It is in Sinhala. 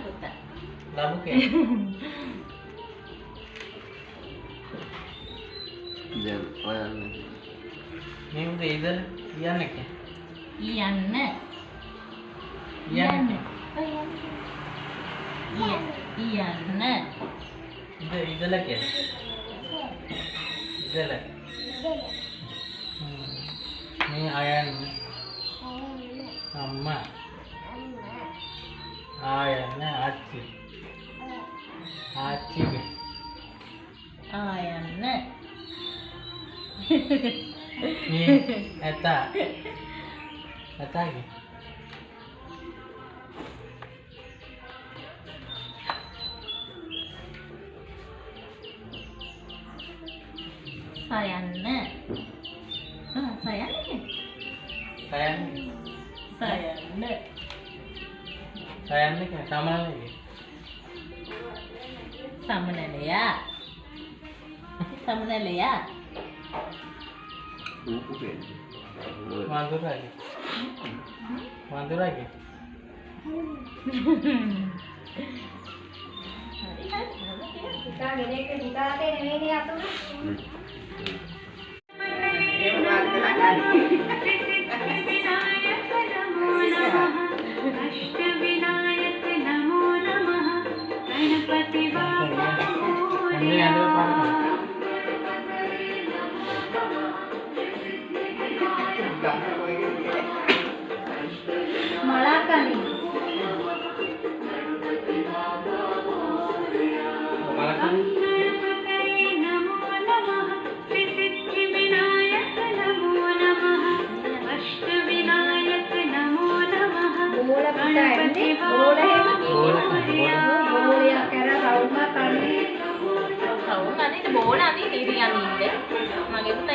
පුතා. ලබුකේ. දැන් ඔයන්නේ. මේ උදේ ඉඳලා යන්නේ කේ. යන්න. යන්න. යන්න. ඉඳලා කේ. ඉඳලා. මේ අයන්නේ. අම්මා. ආයන්නේ ආච්චි. ආච්චිගේ. ආයන්න. මේ ඇතාගේ. සයන්න. සයන්නේ. සයන්නේ කේ සමානලේ. සමනලයා. සමනලයා. උපුපේ. වඳුරාගේ. වඳුරාගේ. පුතා ගෙදරට පුතාට නෙමෙයි අතුන. මලකනි. බෝල පුතාන්නේ බෝල එහෙම බෝලයක් කරා රවුම කන්නේ. කවුන් අනේ බෝල අනේ ඉරියන් ඉන්නේ. මගේ පුතා